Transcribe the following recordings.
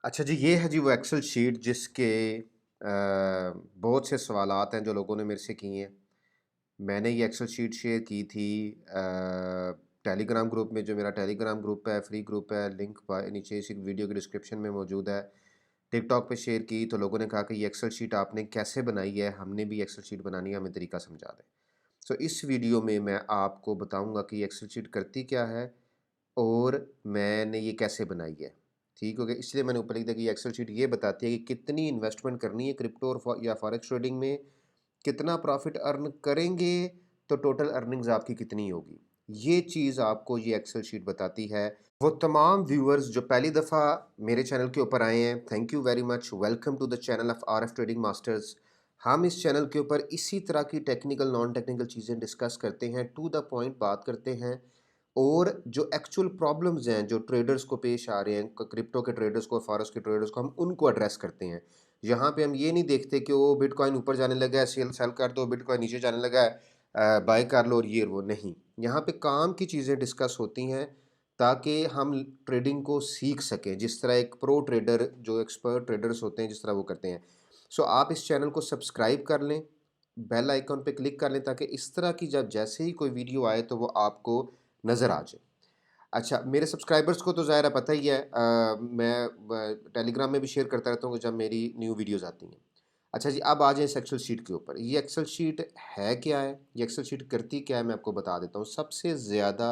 अच्छा जी, ये है जी वो एक्सेल शीट जिसके बहुत से सवालात हैं जो लोगों ने मेरे से किए हैं। मैंने ये एक्सेल शीट शेयर की थी टेलीग्राम ग्रुप में, जो मेरा टेलीग्राम ग्रुप है, फ्री ग्रुप है, लिंक नीचे इस वीडियो के डिस्क्रिप्शन में मौजूद है। टिकटॉक पे शेयर की तो लोगों ने कहा कि ये एक्सेल शीट आपने कैसे बनाई है, हमने भी एक्सेल शीट बनानी है, हमें तरीका समझा दें। सो इस वीडियो में मैं आपको बताऊँगा कि ये एक्सेल शीट करती क्या है और मैंने ये कैसे बनाई है। ठीक हो गया? इसलिए मैंने ऊपर लिख दिया कि ये एक्सेल शीट ये बताती है कि कितनी इन्वेस्टमेंट करनी है क्रिप्टो और या फॉरेक्स ट्रेडिंग में, कितना प्रॉफ़िट अर्न करेंगे, तो टोटल अर्निंग्स आपकी कितनी होगी। ये चीज़ आपको ये एक्सेल शीट बताती है। वो तमाम व्यूअर्स जो पहली दफ़ा मेरे चैनल के ऊपर आए हैं, thank you very much, welcome to the channel of RF trading masters. हम इस चैनल के ऊपर इसी तरह की टेक्निकल, नॉन टेक्निकल चीज़ें डिस्कस करते हैं, टू द पॉइंट बात करते हैं और जो एक्चुअल प्रॉब्लम्स हैं, जो ट्रेडर्स को पेश आ रहे हैं, क्रिप्टो के ट्रेडर्स को, फॉरेक्स के ट्रेडर्स को, हम उनको एड्रेस करते हैं। यहाँ पे हम ये नहीं देखते कि वो बिटकॉइन ऊपर जाने लगा है, सेल सेल कर दो, बिटकॉइन नीचे जाने लगा है, बाय कर लो और ये वो नहीं। यहाँ पे काम की चीज़ें डिस्कस होती हैं ताकि हम ट्रेडिंग को सीख सकें, जिस तरह एक प्रो ट्रेडर, जो एक्सपर्ट ट्रेडर्स होते हैं, जिस तरह वो करते हैं। सो आप इस चैनल को सब्सक्राइब कर लें, बेल आइकॉन पे क्लिक कर लें ताकि इस तरह की जब जैसे ही कोई वीडियो आए तो वो आपको नज़र आ जाए। अच्छा, मेरे सब्सक्राइबर्स को तो ज़ाहिर है पता ही है, मैं टेलीग्राम में भी शेयर करता रहता हूँ जब मेरी न्यू वीडियोज़ आती हैं। अच्छा जी, अब आ जाएँ इस एक्सेल शीट के ऊपर। ये एक्सेल शीट है क्या है? ये एक्सेल शीट करती क्या है, मैं आपको बता देता हूँ। सबसे ज़्यादा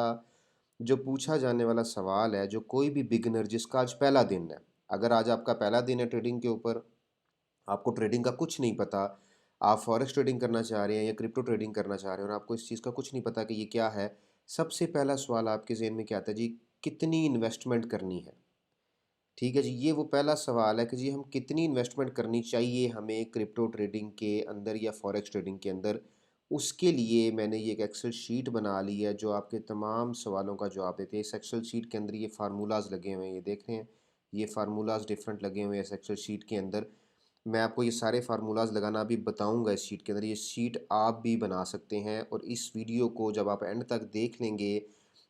जो पूछा जाने वाला सवाल है, जो कोई भी बिगिनर जिसका आज पहला दिन है, अगर आज आपका पहला दिन है ट्रेडिंग के ऊपर, आपको ट्रेडिंग का कुछ नहीं पता, आप फॉरेक्स ट्रेडिंग करना चाह रहे हैं या क्रिप्टो ट्रेडिंग करना चाह रहे हैं और आपको इस चीज़ का कुछ नहीं पता कि ये क्या है, सबसे पहला सवाल आपके ज़हन में क्या आता है जी, कितनी इन्वेस्टमेंट करनी है? ठीक है जी, ये वो पहला सवाल है कि जी हम कितनी इन्वेस्टमेंट करनी चाहिए हमें क्रिप्टो ट्रेडिंग के अंदर या फॉरेक्स ट्रेडिंग के अंदर। उसके लिए मैंने ये एक एक्सेल शीट बना ली है जो आपके तमाम सवालों का जवाब देती है। इस एक्सेल शीट के अंदर ये फार्मूलाज़ लगे हुए हैं, ये देख रहे हैं, ये फार्मूलाज़ डिफरेंट लगे हुए हैं इस एक्सेल शीट के अंदर। मैं आपको ये सारे फार्मूलाज़ लगाना अभी बताऊंगा इस शीट के अंदर। ये शीट आप भी बना सकते हैं और इस वीडियो को जब आप एंड तक देख लेंगे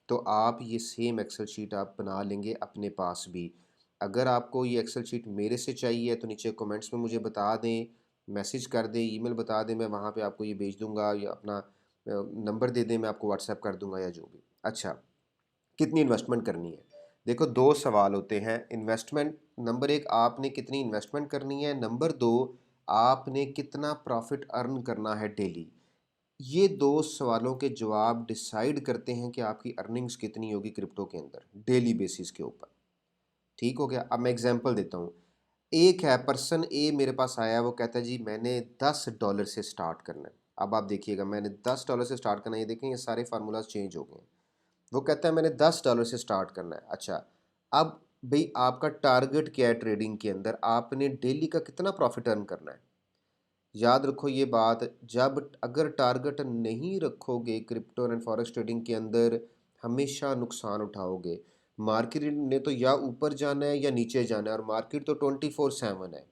तो आप ये सेम एक्सेल शीट आप बना लेंगे अपने पास भी। अगर आपको ये एक्सेल शीट मेरे से चाहिए तो नीचे कमेंट्स में मुझे बता दें, मैसेज कर दें, ईमेल बता दें, मैं वहाँ पे आपको ये भेज दूँगा या अपना नंबर दे दें, मैं आपको व्हाट्सएप कर दूँगा या जो भी। अच्छा, कितनी इन्वेस्टमेंट करनी है? देखो 2 सवाल होते हैं, इन्वेस्टमेंट नंबर 1, आपने कितनी इन्वेस्टमेंट करनी है, नंबर 2, आपने कितना प्रॉफ़िट अर्न करना है डेली। ये 2 सवालों के जवाब डिसाइड करते हैं कि आपकी अर्निंग्स कितनी होगी क्रिप्टो के अंदर, डेली बेसिस के ऊपर। ठीक हो गया? अब मैं एग्ज़ाम्पल देता हूँ। एक है पर्सन ए मेरे पास आया है, वो कहता है जी मैंने $10 से स्टार्ट करना है। अब आप देखिएगा, मैंने $10 से स्टार्ट करना है, ये देखें ये सारे फार्मूलाज़ चेंज हो गए हैं। वो कहता है मैंने $10 से स्टार्ट करना है। अच्छा, अब भई आपका टारगेट क्या है ट्रेडिंग के अंदर? आपने डेली का कितना प्रॉफ़िट अर्न करना है? याद रखो ये बात, जब अगर टारगेट नहीं रखोगे क्रिप्टो एंड फॉरेक्स ट्रेडिंग के अंदर, हमेशा नुकसान उठाओगे। मार्केट ने तो या ऊपर जाना है या नीचे जाना है और मार्केट तो 24/7 है।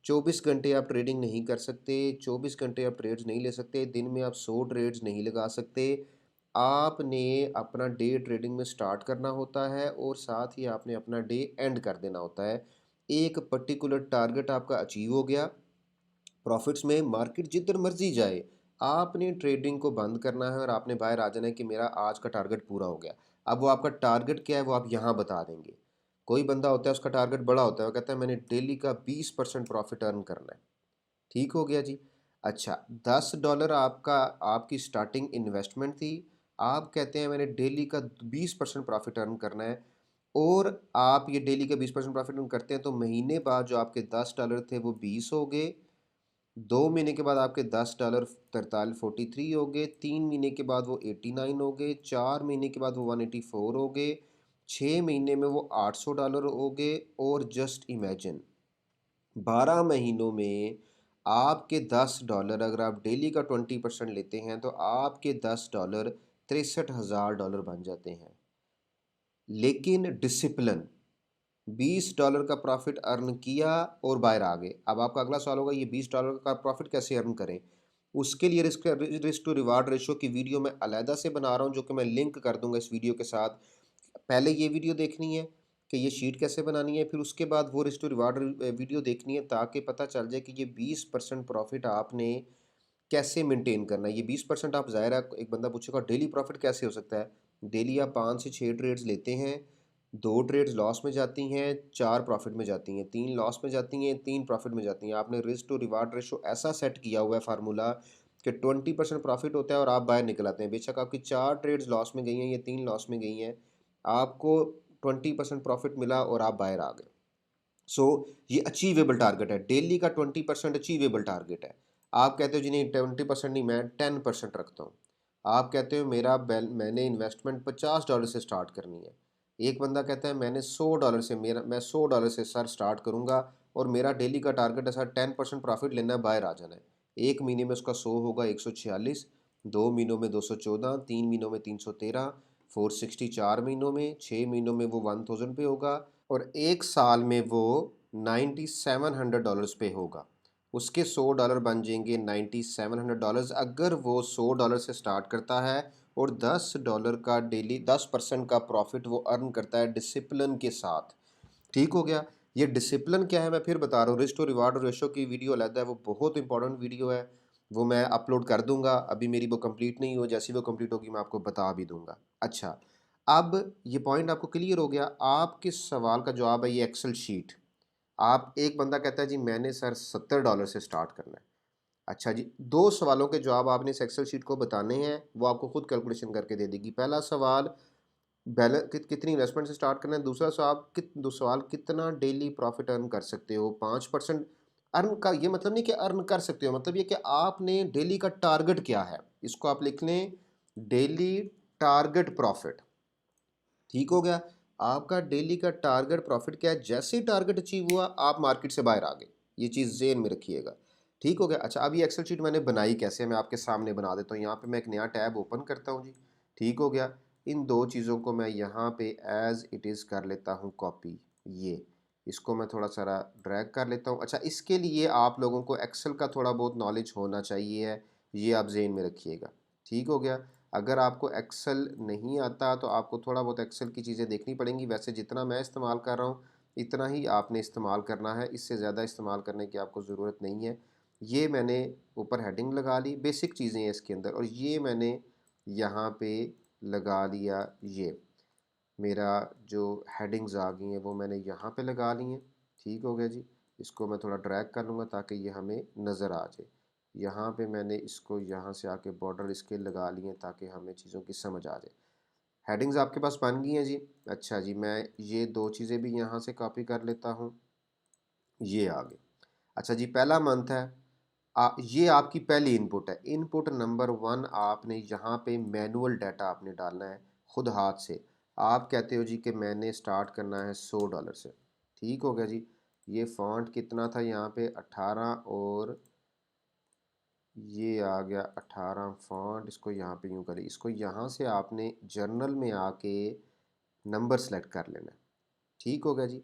24 घंटे आप ट्रेडिंग नहीं कर सकते, 24 घंटे आप ट्रेड्स नहीं ले सकते, दिन में आप 100 ट्रेड्स नहीं लगा सकते। आपने अपना डे ट्रेडिंग में स्टार्ट करना होता है और साथ ही आपने अपना डे एंड कर देना होता है। एक पर्टिकुलर टारगेट आपका अचीव हो गया, प्रॉफिट्स में मार्केट जिधर मर्जी जाए, आपने ट्रेडिंग को बंद करना है और आपने बाहर आ जाना है कि मेरा आज का टारगेट पूरा हो गया। अब वो आपका टारगेट क्या है वो आप यहाँ बता देंगे। कोई बंदा होता है उसका टारगेट बड़ा होता है, वो कहता है मैंने डेली का 20% प्रॉफिट अर्न करना है। ठीक हो गया जी। अच्छा, $10 आपका, आपकी स्टार्टिंग इन्वेस्टमेंट थी। आप कहते हैं मैंने डेली का 20% प्रॉफिट अर्न करना है और आप ये डेली का 20% प्रॉफिट अर्न करते हैं तो महीने बाद जो आपके $10 थे वो 20 हो गए। 2 महीने के बाद आपके $10 43 43 हो गए, 3 महीने के बाद वो 89 हो गए, 4 महीने के बाद वो 184 हो गए, 6 महीने में वो $800 हो गए और जस्ट इमेजिन 12 महीनों में आपके $10, अगर आप डेली का 20% लेते हैं तो आपके $10 $63,000 बन जाते हैं। लेकिन डिसिप्लिन, $20 का प्रॉफिट अर्न किया और बाहर आ गए। अब आपका अगला सवाल होगा ये $20 का प्रॉफिट कैसे अर्न करें? उसके लिए रिस्क टू रिवार्ड रेशियो की वीडियो मैं अलहदा से बना रहा हूँ जो कि मैं लिंक कर दूँगा इस वीडियो के साथ। पहले ये वीडियो देखनी है कि ये शीट कैसे बनानी है, फिर उसके बाद वो रिस्क टू रिवार्ड वीडियो देखनी है ताकि पता चल जाए कि ये 20% प्रॉफिट आपने कैसे मेंटेन करना है। ये 20% आप ज़ाहिर है एक बंदा पूछेगा डेली प्रॉफिट कैसे हो सकता है? डेली आप 5 से 6 ट्रेड्स लेते हैं, 2 ट्रेड्स लॉस में जाती हैं, 4 प्रॉफिट में जाती हैं, 3 लॉस में जाती हैं, 3 प्रॉफिट में जाती हैं। आपने रिस्क टू रिवार्ड रेशो ऐसा सेट किया हुआ है फार्मूला कि 20% प्रॉफिट होता है और आप बाहर निकल आते हैं। बेशक आपकी 4 ट्रेड्स लॉस में गई हैं या 3 लॉस में गई हैं, आपको 20% प्रॉफिट मिला और आप बाहर आ गए। सो ये अचीवेबल टारगेट है, डेली का 20% अचीवेबल टारगेट है। आप कहते हो जी नहीं 20% नहीं, मैं 10% रखता हूँ। आप कहते हो मैंने इन्वेस्टमेंट $50 से स्टार्ट करनी है। एक बंदा कहता है मैंने $100 से मैं $100 से सर स्टार्ट करूँगा और मेरा डेली का टारगेट है सर 10% प्रॉफिट लेना है, बाहर आ जाना है। एक महीने में उसका 100 होगा 146, 2 महीनों में 214, 3 महीनों में 313, 460 4 महीनों में, 6 महीनों में वो 1000 पे होगा और एक साल में वो $9700 पे होगा। उसके $100 बन जाएंगे $9700 अगर वो $100 से स्टार्ट करता है और $10 का डेली 10% का प्रॉफिट वो अर्न करता है डिसिप्लिन के साथ। ठीक हो गया। ये डिसिप्लिन क्या है मैं फिर बता रहा हूँ। रिस्क टू रिवार्ड रेशो की वीडियो अलग है, वो बहुत इंपॉर्टेंट वीडियो है, वो मैं अपलोड कर दूंगा। अभी मेरी वो कंप्लीट नहीं हो, जैसी वो कंप्लीट होगी मैं आपको बता भी दूंगा। अच्छा, अब ये पॉइंट आपको क्लियर हो गया। आपके सवाल का जवाब है ये एक्सेल शीट। आप एक बंदा कहता है जी मैंने सर $70 से स्टार्ट करना है। अच्छा जी, 2 सवालों के जवाब आपने इस एक्सेल शीट को बताने हैं, वो आपको खुद कैलकुलेशन करके दे देगी। पहला सवाल कितनी इन्वेस्टमेंट से स्टार्ट करना है, दूसरा सवाल कितना डेली प्रॉफिट अर्न कर सकते हो। 5% अर्न का ये मतलब नहीं कि अर्न कर सकते हो, मतलब ये कि आपने डेली का टारगेट क्या है, इसको आप लिख लें डेली टारगेट प्रॉफिट। ठीक हो गया। आपका डेली का टारगेट प्रॉफिट क्या है, जैसे ही टारगेट अचीव हुआ आप मार्केट से बाहर आ गए। ये चीज़ ज़हन में रखिएगा। ठीक हो गया। अच्छा, अब ये एक्सेल शीट मैंने बनाई कैसे, मैं आपके सामने बना देता हूँ। यहाँ पे मैं एक नया टैब ओपन करता हूँ जी। ठीक हो गया। इन 2 चीज़ों को मैं यहाँ पे एज़ इट इज़ कर लेता हूँ कॉपी। ये इसको मैं थोड़ा सारा ड्रैग कर लेता हूँ। अच्छा, इसके लिए आप लोगों को एक्सेल का थोड़ा बहुत नॉलेज होना चाहिए है, ये आप ज़हन में रखिएगा। ठीक हो गया। अगर आपको एक्सेल नहीं आता तो आपको थोड़ा बहुत एक्सेल की चीज़ें देखनी पड़ेंगी। वैसे जितना मैं इस्तेमाल कर रहा हूँ इतना ही आपने इस्तेमाल करना है, इससे ज़्यादा इस्तेमाल करने की आपको ज़रूरत नहीं है। ये मैंने ऊपर हेडिंग लगा ली, बेसिक चीज़ें हैं इसके अंदर, और ये मैंने यहाँ पे लगा लिया। ये मेरा जो हेडिंग्स आ गई हैं वो मैंने यहाँ पे लगा ली हैं। ठीक हो गया जी। इसको मैं थोड़ा ड्रैग कर लूँगा ताकि ये हमें नज़र आ जाए। यहाँ पे मैंने इसको यहाँ से आके बॉर्डर इसके लगा लिए हैं ताकि हमें चीज़ों की समझ आ जाए। हेडिंग्स आपके पास बन गई हैं जी। अच्छा जी, मैं ये 2 चीज़ें भी यहाँ से कॉपी कर लेता हूँ। ये आ गए। अच्छा जी, पहला मंथ है। ये आपकी पहली इनपुट है। इनपुट नंबर 1 आपने यहाँ पे मैनुअल डाटा आपने डालना है खुद हाथ से। आप कहते हो जी कि मैंने स्टार्ट करना है $100 से। ठीक हो गया जी। ये फ़ॉन्ट कितना था यहाँ पे 18 और ये आ गया 18 फ़ॉन्ट। इसको यहाँ पे यूँ करिए, इसको यहाँ से आपने जर्नल में आके नंबर सेलेक्ट कर लेना है। ठीक हो गया जी।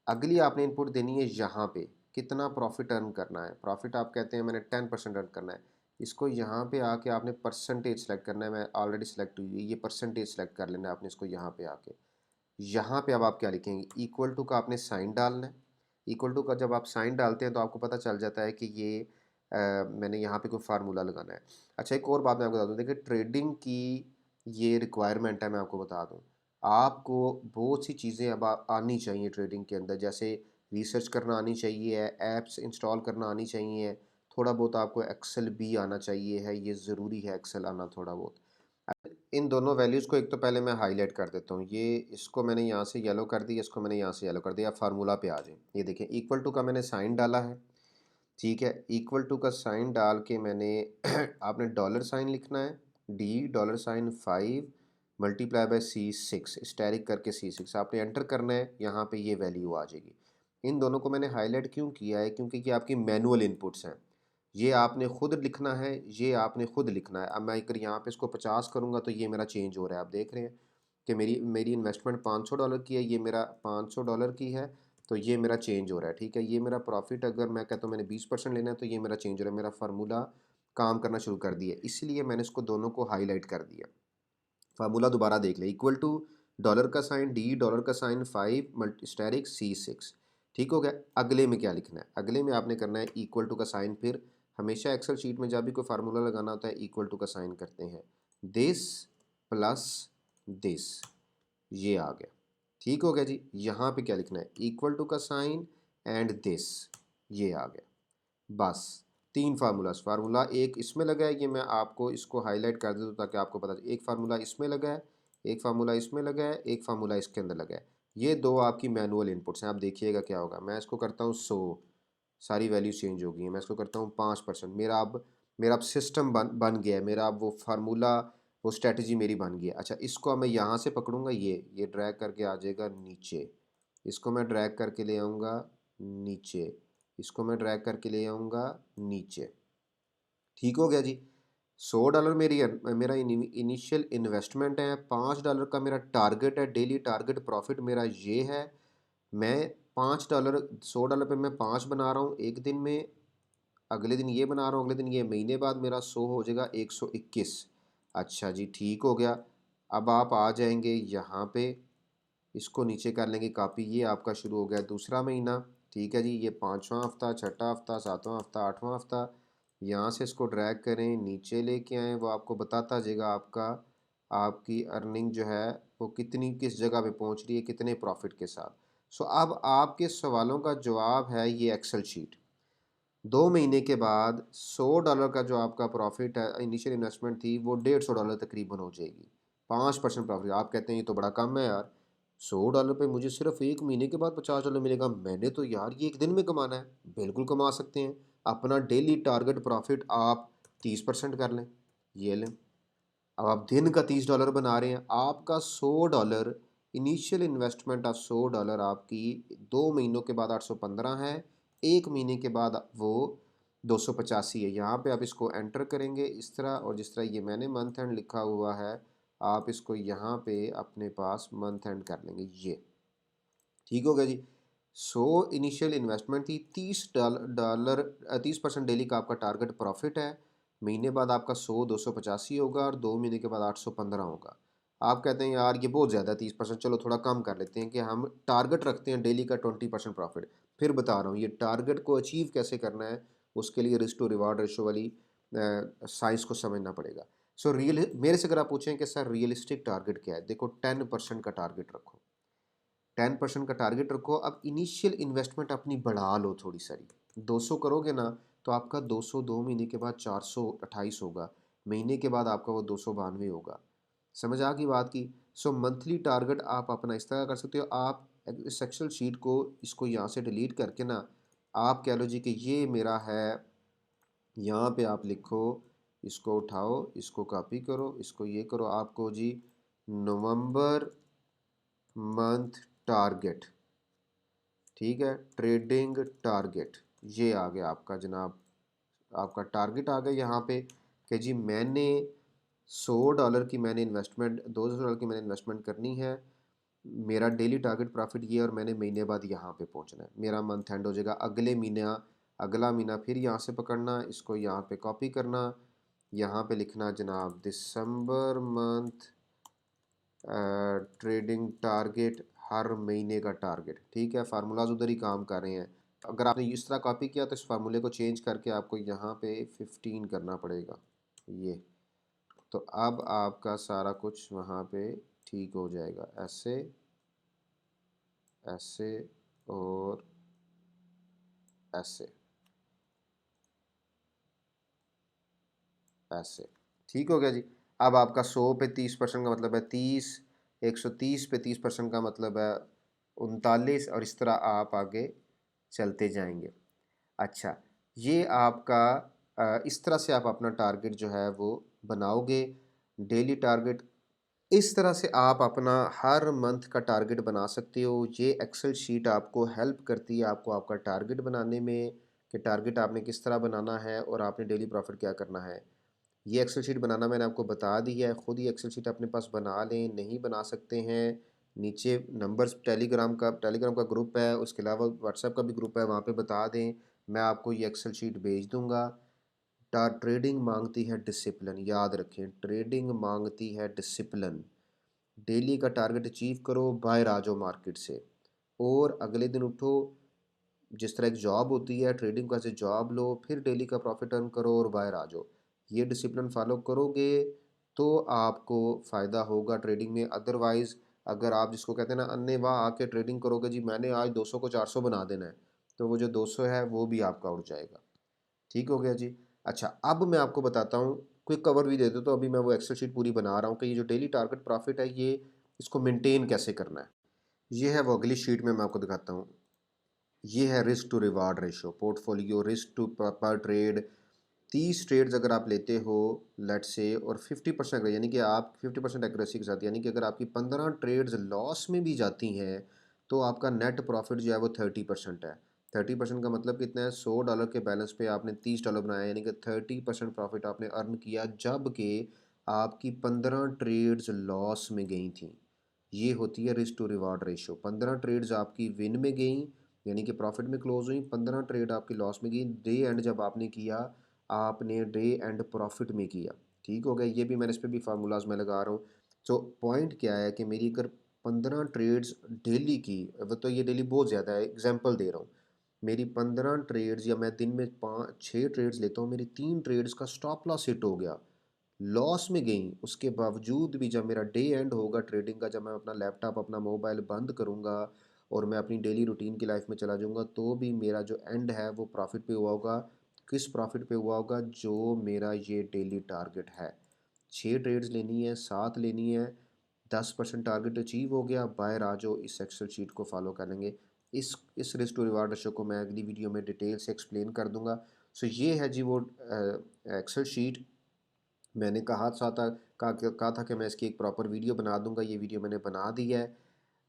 अगली आपने इनपुट देनी है यहाँ पे कितना प्रॉफिट अर्न करना है। प्रॉफिट आप कहते हैं मैंने 10% अर्न करना है। इसको यहाँ पे आके आपने परसेंटेज सेलेक्ट करना है। मैं ऑलरेडी सेलेक्ट हुई है, ये परसेंटेज सेलेक्ट कर लेना है आपने इसको यहाँ पे आके। यहाँ पे अब आप क्या लिखेंगे, इक्वल टू का आपने साइन डालना है। इक्वल टू का जब आप साइन डालते हैं तो आपको पता चल जाता है कि ये मैंने यहाँ पे कोई फार्मूला लगाना है। अच्छा, एक और बात मैं आपको बता दूँ, देखिए ट्रेडिंग की ये रिक्वायरमेंट है, मैं आपको बता दूँ। आपको बहुत सी चीज़ें अब आनी चाहिए ट्रेडिंग के अंदर, जैसे रिसर्च करना आनी चाहिए है, ऐप्स इंस्टॉल करना आनी चाहिए, थोड़ा बहुत आपको एक्सेल भी आना चाहिए है, ये ज़रूरी है एक्सेल आना थोड़ा बहुत। इन दोनों वैल्यूज़ को एक तो पहले मैं हाईलाइट कर देता हूँ। ये इसको मैंने यहाँ से येलो कर दिया, इसको मैंने यहाँ से येलो कर दिया। फार्मूला पे आ जाए। ये देखें, इक्वल टू का मैंने साइन डाला है। ठीक है, इक्वल टू का साइन डाल के मैंने आपने डॉलर साइन लिखना है, D dollar sign 5 multiply by C6 asterisk करके C6 आपने एंटर करना है। यहाँ पे ये वैल्यू आ जाएगी। इन दोनों को मैंने हाईलाइट क्यों किया है, क्योंकि ये आपकी मैनुअल इनपुट्स हैं। ये आपने खुद लिखना है, ये आपने खुद लिखना है। अब मैं अगर यहाँ पे इसको 50 करूँगा तो ये मेरा चेंज हो रहा है। आप देख रहे हैं कि मेरी मेरी इन्वेस्टमेंट $500 की है, ये मेरा $500 की है, तो ये मेरा चेंज हो रहा है। ठीक है, ये मेरा प्रॉफिट अगर मैं कहता हूँ मैंने 20% लेना है तो ये मेरा चेंज हो रहा है। मेरा फार्मूला काम करना शुरू कर दिया, इसलिए मैंने इसको दोनों को हाईलाइट कर दिया। फार्मूला दोबारा देख लें, इक्वल टू डॉलर का साइन डी, डॉलर का साइन 5 मल्टीस्टेरिक C6। ठीक हो गया। अगले में क्या लिखना है? अगले में आपने करना है इक्वल टू का साइन। फिर हमेशा एक्सेल शीट में जब भी कोई फार्मूला लगाना होता है इक्वल टू का साइन करते हैं। दिस प्लस दिस, ये आ गया। ठीक हो गया जी। यहाँ पे क्या लिखना है? इक्वल टू का साइन एंड दिस, ये आ गया। बस 3 फार्मूलाज। फार्मूला एक इसमें लगा है, ये मैं आपको इसको हाईलाइट कर देता हूँ ताकि आपको पता चले। एक फार्मूला इसमें लगा है, एक फार्मूला इसमें लगा है, एक फार्मूला इसके अंदर लगा है। ये 2 आपकी मैनुअल इनपुट्स हैं। आप देखिएगा क्या होगा। मैं इसको करता हूँ 100, सारी वैल्यू चेंज हो गई है। मैं इसको करता हूँ 5%। मेरा अब सिस्टम बन गया है। मेरा अब वो फार्मूला, वो स्ट्रेटजी मेरी बन गई है। अच्छा, इसको मैं यहाँ से पकड़ूंगा, ये ड्रैग करके आ जाएगा नीचे। इसको मैं ड्रैग करके ले आऊँगा नीचे, इसको मैं ड्रैग करके ले आऊँगा नीचे। ठीक हो गया जी। $100 मेरा इनिशियल इन्वेस्टमेंट है। $5 का मेरा टारगेट है। डेली टारगेट प्रॉफिट मेरा ये है। मैं $5, $100 पे मैं 5 बना रहा हूँ एक दिन में, अगले दिन ये बना रहा हूँ, अगले दिन ये, महीने बाद मेरा 100 हो जाएगा 121। अच्छा जी, ठीक हो गया। अब आप आ जाएंगे यहाँ पे, इसको नीचे कर लेंगे कॉपी। ये आपका शुरू हो गया दूसरा महीना। ठीक है जी। ये 5वां हफ्ता, 6ठा हफ्ता, 7वां हफ्ता, 8वां हफ्ता। यहाँ से इसको ड्रैग करें, नीचे लेके आएँ, वो आपको बताता जाएगा आपकी अर्निंग जो है वो कितनी, किस जगह पे पहुँच रही है, कितने प्रॉफिट के साथ। सो अब आपके सवालों का जवाब है ये एक्सेल शीट। 2 महीने के बाद $100 का जो आपका प्रॉफिट है, इनिशियल इन्वेस्टमेंट थी, वो $150 तकरीबन हो जाएगी। 5% प्रॉफिट। आप कहते हैं ये तो बड़ा कम है यार, $100 पे मुझे सिर्फ एक महीने के बाद $50 मिलेगा, मैंने तो यार ये एक दिन में कमाना है। बिल्कुल कमा सकते हैं। अपना डेली टारगेट प्रॉफिट आप 30% कर लें, ये लें। अब आप दिन का $30 बना रहे हैं। आपका $100 इनिशियल इन्वेस्टमेंट ऑफ $100 आपकी 2 महीनों के बाद 815 है, एक महीने के बाद वो 285 है। यहाँ पे आप इसको एंटर करेंगे इस तरह, और जिस तरह ये मैंने मंथ एंड लिखा हुआ है, आप इसको यहाँ पे अपने पास मंथ एंड कर लेंगे। ये ठीक हो गया जी। 100 इनिशियल इन्वेस्टमेंट थी, $30, 30% डेली का आपका टारगेट प्रॉफिट है। महीने बाद आपका 100 285 होगा, और 2 महीने के बाद 815 होगा। आप कहते हैं यार ये बहुत ज़्यादा 30%, चलो थोड़ा कम कर लेते हैं कि हम टारगेट रखते हैं डेली का 20% प्रॉफिट। फिर बता रहा हूँ ये टारगेट को अचीव कैसे करना है, उसके लिए रिस्क टू रिवार्ड रेशो वाली साइंस को समझना पड़ेगा। सो रियल मेरे से अगर आप पूछें कि सर रियलिस्टिक टारगेट क्या है, देखो 10% का टारगेट रखो, 10% का टारगेट रखो। अब इनिशियल इन्वेस्टमेंट अपनी बढ़ा लो थोड़ी सारी। 200 करोगे ना, तो आपका 200 2 महीने के बाद 428 होगा, महीने के बाद आपका वो 292 होगा। समझ आ गई बात की। सो मंथली टारगेट आप अपना इस तरह कर सकते हो। आप इस एक्सेल शीट को, इसको यहाँ से डिलीट करके ना, आप कह लो जी कि ये मेरा है। यहाँ पे आप लिखो, इसको उठाओ, इसको कॉपी करो, इसको ये करो, आपको जी नवंबर मंथ टारगेट, ठीक है, ट्रेडिंग टारगेट, ये आ गया आपका जनाब। आपका टारगेट आ गया यहाँ पे कि जी मैंने $100 की मैंने इन्वेस्टमेंट, $200 की मैंने इन्वेस्टमेंट करनी है। मेरा डेली टारगेट प्रॉफिट ये है, और मैंने महीने बाद यहाँ पे पहुँचना है। मेरा मंथ एंड हो जाएगा अगले महीना। अगला महीना फिर यहाँ से पकड़ना, इसको यहाँ पे कॉपी करना, यहाँ पे लिखना जनाब दिसंबर मंथ ट्रेडिंग टारगेट, हर महीने का टारगेट। ठीक है, फार्मूलाज उधर ही काम कर रहे हैं। अगर आपने इस तरह कॉपी किया तो इस फार्मूले को चेंज करके आपको यहाँ पे 15 करना पड़ेगा। ये तो अब आपका सारा कुछ वहाँ पे ठीक हो जाएगा, ऐसे ऐसे और ऐसे ऐसे। ठीक हो गया जी। अब आपका 100 पे 30% का मतलब है 30, 130 पे 30% का मतलब है 39, और इस तरह आप आगे चलते जाएंगे। अच्छा, ये आपका इस तरह से आप अपना टारगेट जो है वो बनाओगे, डेली टारगेट। इस तरह से आप अपना हर मंथ का टारगेट बना सकते हो। ये एक्सेल शीट आपको हेल्प करती है, आपको आपका टारगेट बनाने में, कि टारगेट आपने किस तरह बनाना है और आपने डेली प्रॉफिट क्या करना है। ये एक्सेल शीट बनाना मैंने आपको बता दी है। ख़ुद ही एक्सेल शीट अपने पास बना लें, नहीं बना सकते हैं नीचे नंबर्स, टेलीग्राम का ग्रुप है, उसके अलावा व्हाट्सएप का भी ग्रुप है, वहाँ पे बता दें, मैं आपको ये एक्सेल शीट भेज दूँगा। ट्रेडिंग मांगती है डिसिप्लिन, याद रखें, ट्रेडिंग मांगती है डिसिप्लिन। डेली का टारगेट अचीव करो, बाहर आ जाओ मार्केट से और अगले दिन उठो, जिस तरह एक जॉब होती है, ट्रेडिंग को एज़ ए जॉब लो, फिर डेली का प्रॉफ़िट अर्न करो और बाहर आ जाओ। ये डिसिप्लिन फ़ॉलो करोगे, तो आपको फ़ायदा होगा ट्रेडिंग में। अदरवाइज़ अगर आप जिसको कहते हैं ना अन्नेवाह आके ट्रेडिंग करोगे, जी मैंने आज 200 को 400 बना देना है, तो वो जो 200 है वो भी आपका उड़ जाएगा। ठीक हो गया जी। अच्छा, अब मैं आपको बताता हूँ, क्विक कवर भी दे दूँ तो अभी मैं वो एक्सेल शीट पूरी बना रहा हूँ कि ये जो डेली टारगेट प्रॉफ़िट है, ये इसको मेंटेन कैसे करना है। ये है वो अगली शीट में मैं आपको दिखाता हूँ। ये है risk to reward ratio, portfolio risk to पर ट्रेड। 30 ट्रेड्स अगर आप लेते हो लेट्स से और 50% यानी कि आप 50% एक्यूरेसी के साथ, यानी कि अगर आपकी 15 ट्रेड्स लॉस में भी जाती हैं, तो आपका नेट प्रॉफिट जो है वो 30% है। 30% का मतलब कितना है, $100 के बैलेंस पे आपने $30 बनाया, यानी कि 30% प्रॉफिट आपने अर्न किया, जबकि आपकी 15 ट्रेड्स लॉस में गई थी। ये होती है risk to reward ratio. 15 trades आपकी विन में गई, यानी कि प्रॉफिट में क्लोज हुई, 15 ट्रेड आपकी लॉस में गई। डे एंड जब आपने किया, आपने डे एंड प्रॉफिट में किया। ठीक हो गया, ये भी मैंने इस पे भी फार्मूलाज में लगा रहा हूँ। तो पॉइंट क्या है कि मेरी अगर 15 ट्रेड्स डेली की, वो तो ये डेली बहुत ज़्यादा है, एग्जांपल दे रहा हूँ। मेरी 15 ट्रेड्स या मैं दिन में 5-6 ट्रेड्स लेता हूँ, मेरी 3 ट्रेड्स का स्टॉप लॉस हिट हो गया, लॉस में गई, उसके बावजूद भी जब मेरा डे एंड होगा ट्रेडिंग का, जब मैं अपना लैपटॉप अपना मोबाइल बंद करूँगा और मैं अपनी डेली रूटीन की लाइफ में चला जाऊँगा, तो भी मेरा जो एंड है वो प्रॉफिट पे हुआ होगा। किस प्रॉफिट पे हुआ होगा, जो मेरा ये डेली टारगेट है। 6 ट्रेड्स लेनी है, 7 लेनी है, 10% टारगेट अचीव हो गया, बाहर आ जाओ, इस एक्सेल शीट को फॉलो कर लेंगे। इस रिस्क टू रिवार्ड रेशियो को मैं अगली वीडियो में डिटेल से एक्सप्लेन कर दूंगा। सो ये है जी वो एक्सेल शीट। मैंने कहा था कि मैं इसकी एक प्रॉपर वीडियो बना दूंगा, ये वीडियो मैंने बना दी है।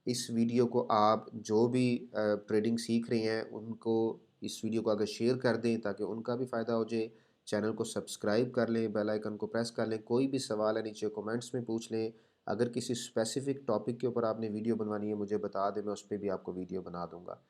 इस वीडियो को आप जो भी ट्रेडिंग सीख रहे हैं उनको इस वीडियो को आगे शेयर कर दें, ताकि उनका भी फ़ायदा हो जाए। चैनल को सब्सक्राइब कर लें, बेल आइकन को प्रेस कर लें। कोई भी सवाल है नीचे कमेंट्स में पूछ लें। अगर किसी स्पेसिफिक टॉपिक के ऊपर आपने वीडियो बनवानी है, मुझे बता दें, मैं उस पर भी आपको वीडियो बना दूंगा।